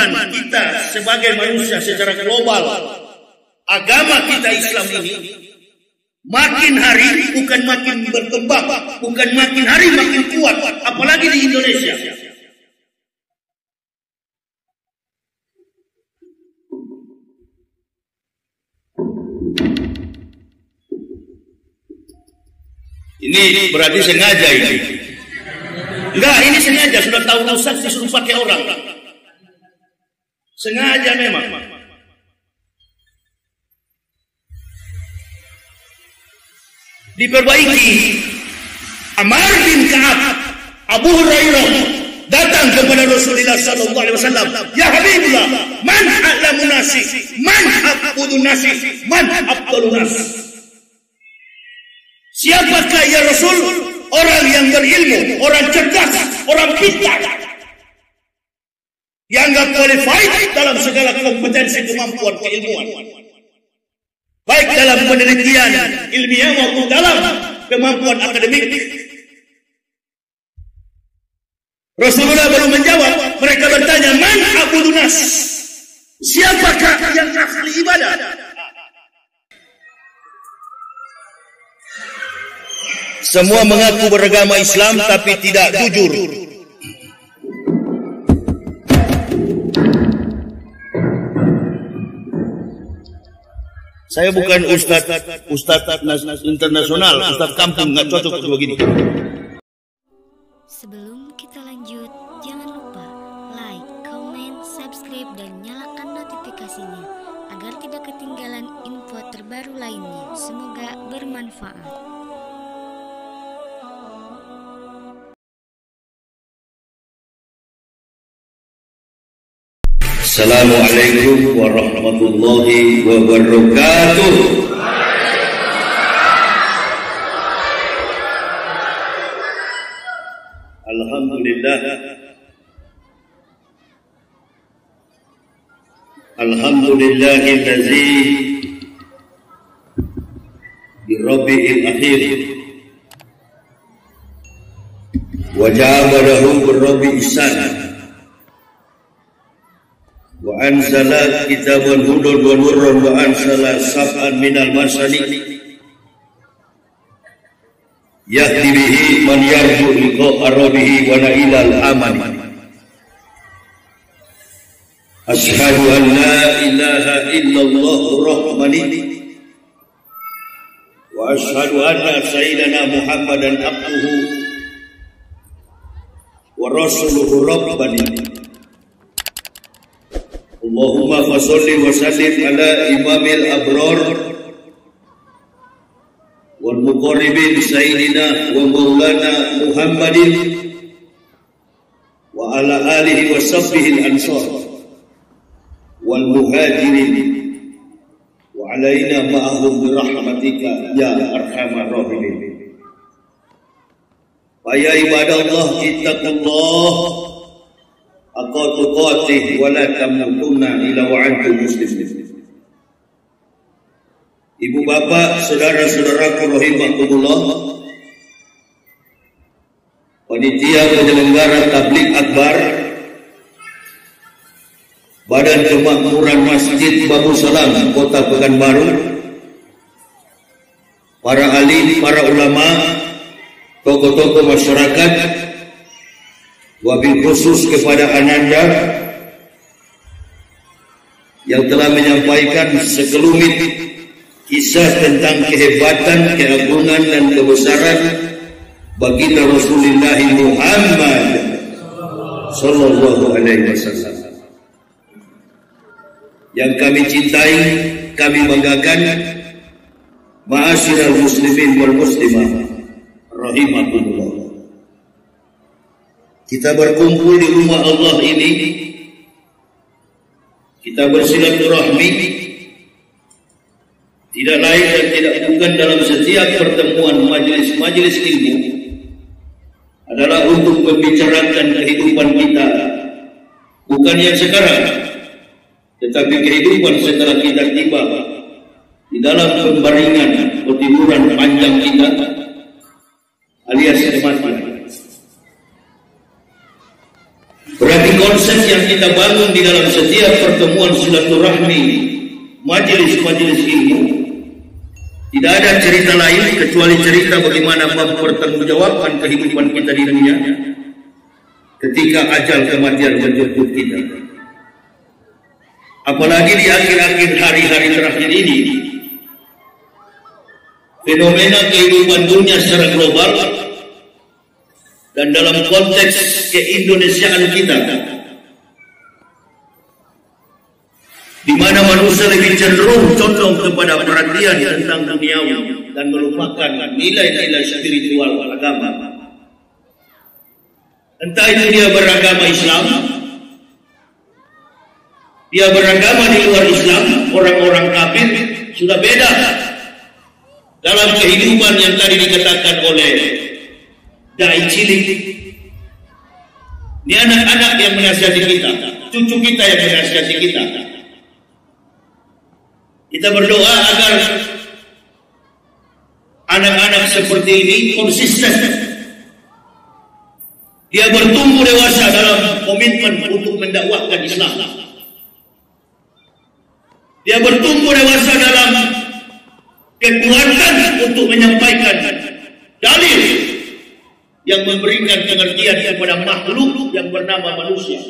kehidupan kita sebagai manusia secara global, agama kita Islam ini makin hari bukan makin berkembang, bukan makin hari makin kuat, apalagi di Indonesia. Ini berarti sengaja ini. Enggak, ini sengaja, sudah tahu Ustaz disuruh pakai orang. Sengaja memang. Diperbaiki. Amar bin Ka'ab, Abu Hurairah datang kepada Rasulullah sallallahu alaihi wasallam, "Ya Habibullah, man a'lamun nasi? Man aqbudun nasi? Man afdalun nas?" Siapakah ya Rasul? Orang yang berilmu, orang cerdas, orang pintar, yang qualified dalam segala kompetensi kemampuan keilmuan, baik dalam penelitian ilmiah maupun dalam kemampuan akademik. Rasulullah baru menjawab, mereka bertanya, "Man a'budun nas?" Siapakah yang ahli ibadah? Semua mengaku beragama Islam tapi tidak jujur. Saya bukan ustaz internasional, ustaz kampung, nggak cocok untuk begini. Sebelum kita lanjut, jangan lupa like, comment, subscribe, dan nyalakan notifikasinya agar tidak ketinggalan info terbaru lainnya. Semoga bermanfaat. Assalamualaikum warahmatullahi wabarakatuh. Alhamdulillah. Alhamdulillahillazi birabbi'il akhir wa ja'alahu birabbi ihsan. Wa anzala kitaban hudan wa nurran wa ansala sab'an minal masani yahdi bihi man yarju liqa'a rabbih wa nailal amani. Asyhadu an la ilaha illallah rahmani wa asyhadu anna sayyidana Muhammadan abduhu wa rasuluhu rabbani. Allahumma fasalli wa sallim ala imamil abrar wal muqarribin sayyidina wa maulana Muhammadin wa ala alihi wa sahbihi al-ansar wal muhajirin wa alaina ma'ahum bi rahmatika ya arhamar rahimin. Ya ibadallah, ittaqullah haqqa tuqatih wa la tamutunna illa wa antum muslimin. Ibu bapak, saudara-saudaraku rahimakumullah, panitia penyelenggara tabligh akbar Badan Kemakmuran Masjid Babu Salam Kota Pekanbaru, para alim, para ulama, tokoh-tokoh masyarakat, wabil khusus kepada Ananda yang telah menyampaikan sekelumit kisah tentang kehebatan, keagungan dan kebesaran baginda Rasulullah Muhammad sallallahu alaihi wasallam yang kami cintai, kami banggakan. Ma'asyiral muslimin wal muslimah rahimakumullah. Kita berkumpul di rumah Allah ini, kita bersilaturahmi, tidak lain dan tidak bukan dalam setiap pertemuan majelis-majelis ilmu adalah untuk membicarakan kehidupan kita, bukan yang sekarang, tetapi kehidupan setelah kita tiba di dalam pembaringan pertiduran panjang kita alias kematian. Berarti konsep yang kita bangun di dalam setiap pertemuan silaturahmi majelis-majelis ilmu, tidak ada cerita lain kecuali cerita bagaimana mempertanggungjawabkan kehidupan kita di dunia ketika ajal kematian menjemput kita. Apalagi di akhir-akhir hari-hari terakhir ini, fenomena kehidupan dunia secara global dan dalam konteks keindonesiaan kita, di mana manusia lebih cenderung condong kepada perhatian tentang duniawi dan melupakan nilai-nilai spiritual agama. Entah itu dia beragama Islam, dia beragama di luar Islam, orang-orang kafir, sudah beda dalam kehidupan yang tadi dikatakan oleh dai cilik. Ini anak-anak yang menasihati kita, cucu kita yang menasihati kita. Kita berdoa agar anak-anak seperti ini konsisten. Dia bertumbuh dewasa dalam komitmen untuk mendakwahkan Islam. Dia bertumbuh dewasa dalam kekuatan untuk menyampaikan dalil yang memberikan pengertian kepada makhluk yang bernama manusia.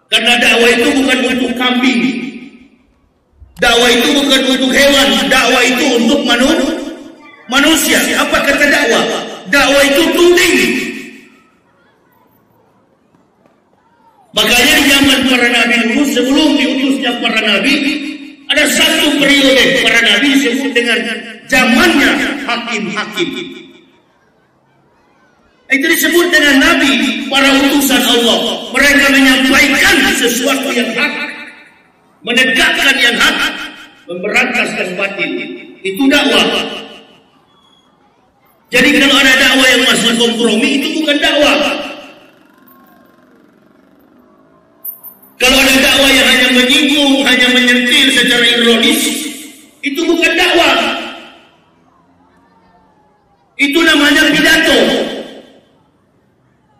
Karena dakwah itu bukan untuk kambing, dakwah itu bukan untuk hewan, dakwah itu untuk manusia. Apa kata dakwah? Dakwah itu tuding. Makanya di zaman para nabi dulu, sebelum diutusnya para nabi, ada satu periode para nabi disebut dengan zamannya hakim-hakim. Itu disebut dengan nabi, para utusan Allah. Mereka menyampaikan sesuatu yang hak, menegakkan yang hak, memberantaskan batil. Itu dakwah. Jadi kalau ada dakwah yang masih kompromi, itu bukan dakwah. Kalau ada dakwah yang hanya menyinggung, hanya menyentil secara ironis, itu bukan dakwah. Itu namanya pidato.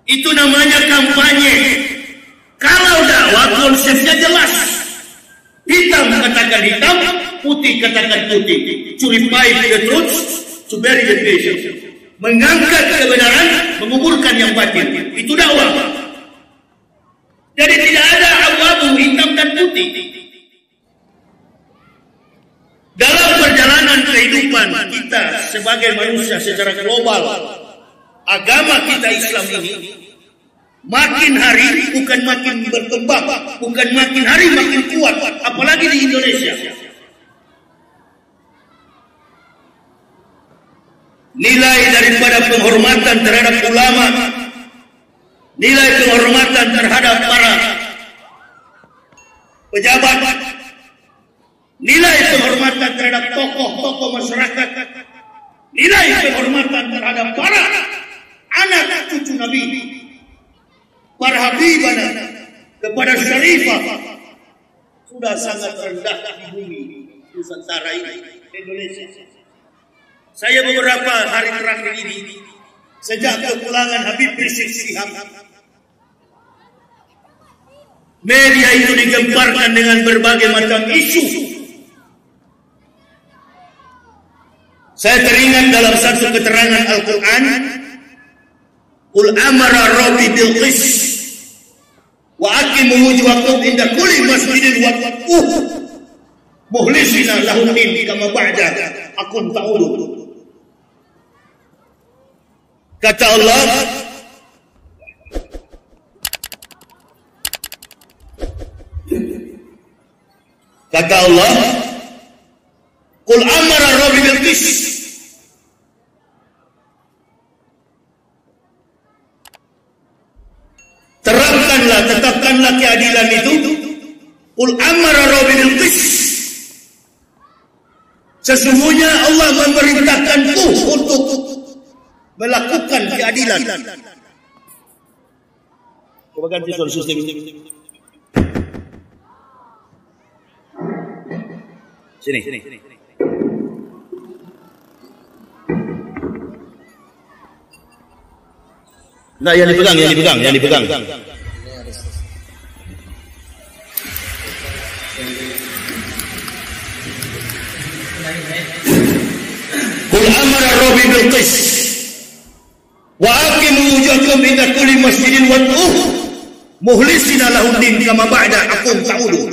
Itu namanya kampanye. Kalau dakwah konsepnya jelas. Hitam katakan hitam, putih katakan putih. To revive the truth, to bury the vision. Mengangkat kebenaran, menguburkan yang batil. Itu dakwah. Jadi tidak ada abu-abu, hitam dan putih. Dalam perjalanan kehidupan kita sebagai manusia secara global, agama kita Islam ini makin hari bukan makin berkembang, bukan makin hari makin kuat, apalagi di Indonesia. Nilai daripada penghormatan terhadap ulama, nilai penghormatan terhadap para pejabat, nilai penghormatan terhadap tokoh-tokoh masyarakat, nilai penghormatan terhadap para anak cucu Nabi, para habibana, kepada syarifah, sudah sangat rendah di bumi Nusantara ini, Indonesia. Saya beberapa hari terakhir ini, sejak kepulangan Habib Rizik Syihab, media itu digemparkan dengan berbagai macam isu. Saya teringat dalam satu keterangan Al-Quran, Qul amara rabbi bil qist wa aqimu wujuhakum inda kulli masjidin wattaquh mukhlisina lahu din kama ba'da akum ta'udun. Kata Allah, Qul amara rabbi bil qist. Terapkanlah, tetapkanlah keadilan itu. Qul amara rabbi bil qist. Sesungguhnya Allah memerintahkanku untuk melakukan keadilan. Coba ganti sound system. Sini. Nah, yang dipegang. Qul amara rabbi bil qist wa aqimu wujuhakum inda kulli masjidin wad'uhu mukhlisina lahuddin kama ba'da'akum ta'udun.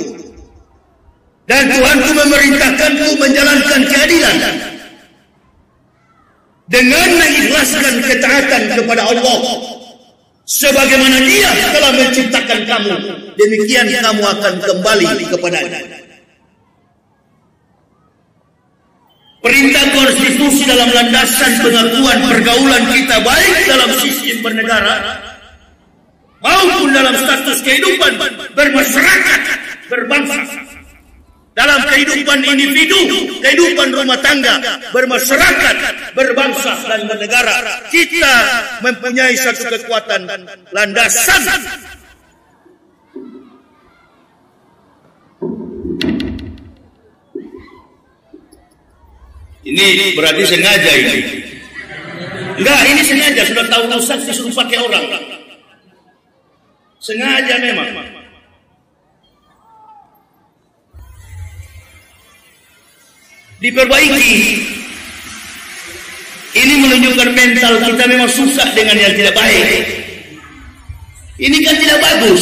Dan Tuhanku memerintahkanku menjalankan keadilan dengan mengikhlaskan ketaatan kepada Allah sebagaimana Dia telah menciptakan kamu, demikian kamu akan kembali kepadanya. Perintah konstitusi dalam landasan pengakuan pergaulan kita baik dalam sistem bernegara maupun dalam status kehidupan bermasyarakat, berbangsa. Dalam kehidupan individu, kehidupan rumah tangga, bermasyarakat, berbangsa dan bernegara, kita mempunyai satu kekuatan landasan. Ini berarti sengaja ini. Enggak, ini sengaja, sudah tahu rusak disuruh pakai orang. Sengaja memang. Diperbaiki. Ini menunjukkan mental kita memang susah dengan yang tidak baik. Ini kan tidak bagus.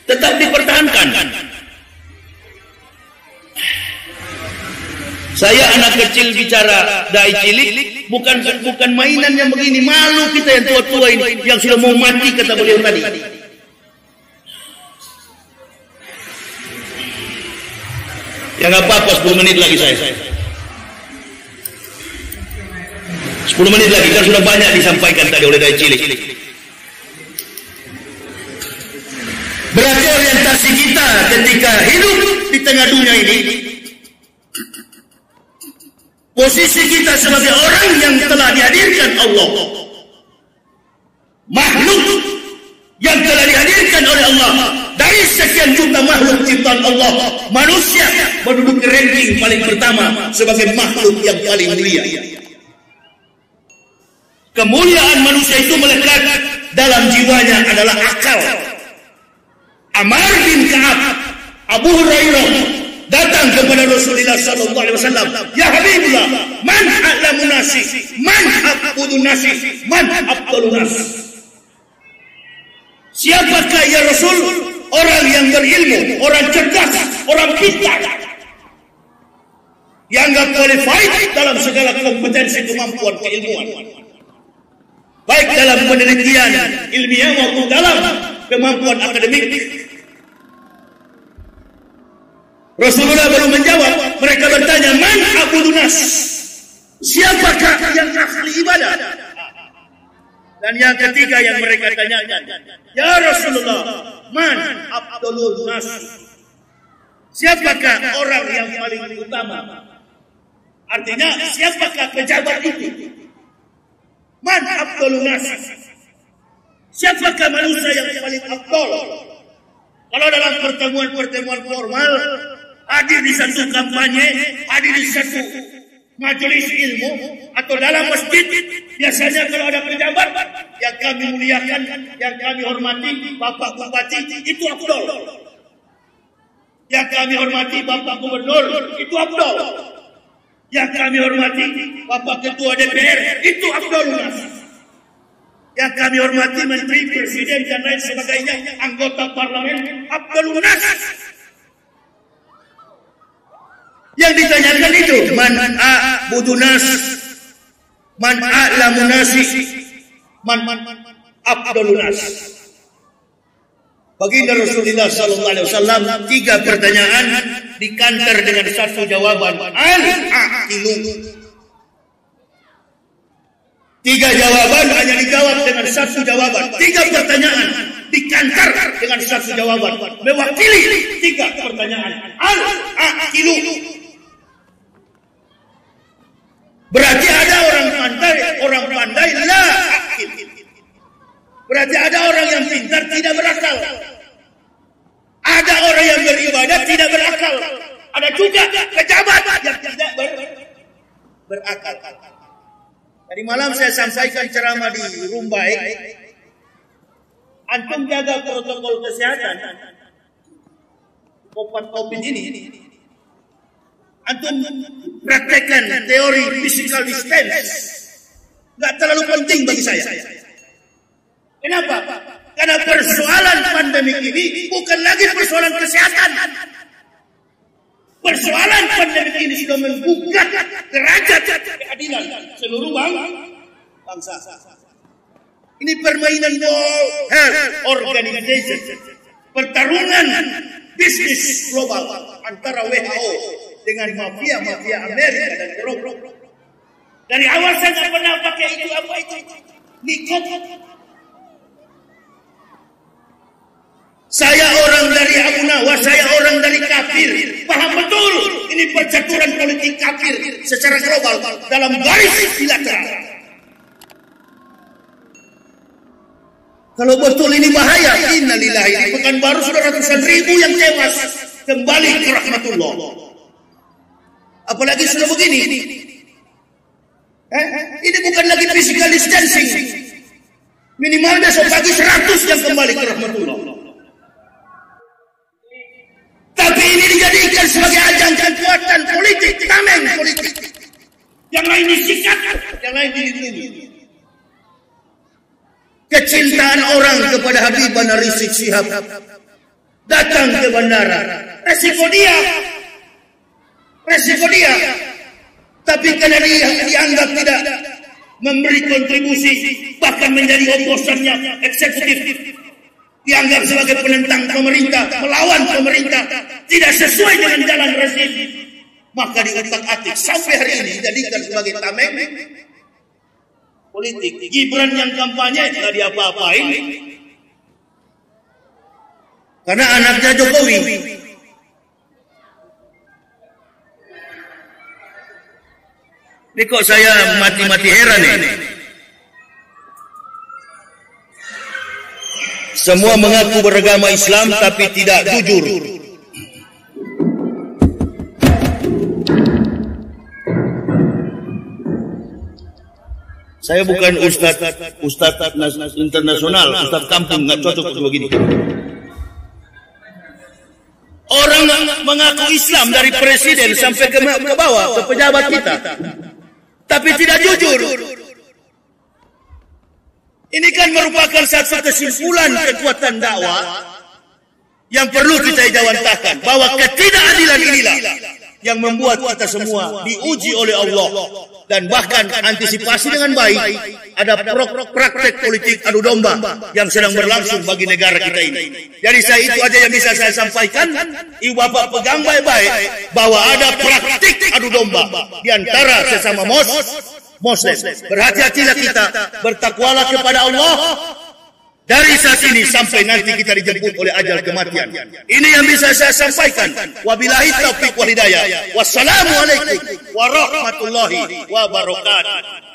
Tetap dipertahankan. Saya anak kecil bicara dai cilik, bukan mainan yang begini. Malu kita yang tua-tua ini, yang sudah mau mati kata beliau tadi. Ya nggak apa-apa, 10 menit lagi saya. 10 menit lagi, kan sudah banyak disampaikan tadi oleh dai cilik. Berarti orientasi kita ketika hidup di tengah dunia ini, posisi kita sebagai orang yang telah dihadirkan Allah, makhluk yang telah dihadirkan oleh Allah dari sekian juta makhluk ciptaan Allah, manusia menduduki ranking paling pertama sebagai makhluk yang paling mulia. Kemuliaan manusia itu melekat dalam jiwanya adalah akal. Amar bin Ka'ab, Abu Hurairah datang kepada Rasulullah sallallahu alaihi wasallam, "Ya Habibullah, man a'lamun nasi, man a'budun nasi, man afdalun nas?" Siapakah ya Rasul? Orang yang berilmu, orang cerdas, orang pintar, yang qualified dalam segala kompetensi, kemampuan, keilmuan, baik dalam penelitian ilmiah maupun dalam kemampuan akademik. Rasulullah baru menjawab, mereka bertanya, "Man a'budun nas?" Siapakah yang ahli ibadah? Dan yang ketiga yang mereka tanyakan, "Ya Rasulullah, man afdalun nas?" Siapakah orang yang paling utama? Artinya, siapakah pejabat itu? Man afdalun nas? Siapakah manusia yang paling afdal? Kalau dalam pertemuan-pertemuan formal, hadir di satu kampanye, hadir di satu majelis ilmu, atau dalam masjid, biasanya kalau ada pejabat yang kami muliakan, yang kami hormati, Bapak Bupati, itu afdal. Yang kami hormati Bapak Gubernur, itu afdal. Yang kami hormati Bapak Ketua DPR, itu afdal. Yang kami hormati Menteri, Presiden, dan lain sebagainya, anggota parlemen, afdal nas. Yang ditanyakan itu, man a'budun nas, man a'lamun nasi, man afdalun nas. Baginda Rasulullah sallallahu alaihi wasallam 3 pertanyaan dikantar dengan satu jawaban, al-aqilu. 3 jawaban hanya dijawab dengan satu jawaban. 3 pertanyaan dikantar dengan satu jawaban, mewakili 3 pertanyaan. Al-aqilu. Berarti ada orang pandai la akil. Berarti ada orang yang pintar tidak berakal. Ada orang yang beribadah tidak berakal. Ada juga pejabat yang tidak berakal. Tadi malam saya sampaikan ceramah di Rumbai. Antum jaga protokol kesehatan. Covid ini. Antum praktekkan teori physical distance. Nggak terlalu penting bagi saya. Kenapa? Karena persoalan pandemi ini bukan lagi persoalan kesehatan. Persoalan pandemi ini sudah membuka derajat keadilan seluruh bangsa. Ini permainan World Health Organization, pertarungan bisnis global antara WHO dengan mafia Amerika dan Eropa. Dari awal saya nggak pernah pakai itu nikot. Saya orang dari Abu Nawas, saya orang dari kafir. Paham betul ini percaturan politik kafir secara global dalam garis bilateral. Kalau betul ini bahaya, innalillahi, di Pekanbaru sudah ratusan ribu yang tewas kembali ke rahmatullah. Apalagi sudah begini. Ini bukan lagi physical distancing. Minimal besok pagi 100 yang kembali ke rahmatullah. Tapi ini dijadikan sebagai ajang kekuatan politik, tameng politik. Yang lain disikat, yang lain dilindungi. Kecintaan orang kepada Habibana Rizik Syihab datang ke bandara. Resiko dia. Tapi karena dia dianggap tidak memberi kontribusi, bahkan menjadi oposannya eksekutif, dianggap sebagai penentang pemerintah, melawan pemerintah, tidak sesuai dengan jalan rezim, maka diutak-atik sampai hari ini dijadikan sebagai tameng politik. Gibran yang kampanye tidak diapa-apain karena anaknya Jokowi. Ini kok saya mati-mati heran ini. Semua mengaku beragama Islam tapi tidak jujur. Saya bukan ustaz internasional, ustaz kampung, nggak cocok untuk begini. Orang mengaku Islam dari presiden sampai ke bawah, ke pejabat kita, tapi tidak jujur. Ini kan merupakan satu kesimpulan kekuatan dakwah yang perlu kita jawantahkan, bahwa ketidakadilan inilah yang membuat kita semua diuji oleh Allah, dan bahkan antisipasi dengan baik ada praktek politik adu domba yang sedang berlangsung bagi negara kita ini. Jadi saya itu aja yang bisa saya sampaikan. Ibu bapak pegang baik-baik bahwa ada praktik adu domba di antara sesama Muslim. Berhati-hatilah kita, bertakwalah kepada Allah dari saat ini sampai nanti kita dijemput oleh ajal kematian. Ini yang bisa saya sampaikan. Wabillahi taufiq wal hidayah. Wassalamualaikum warahmatullahi wabarakatuh.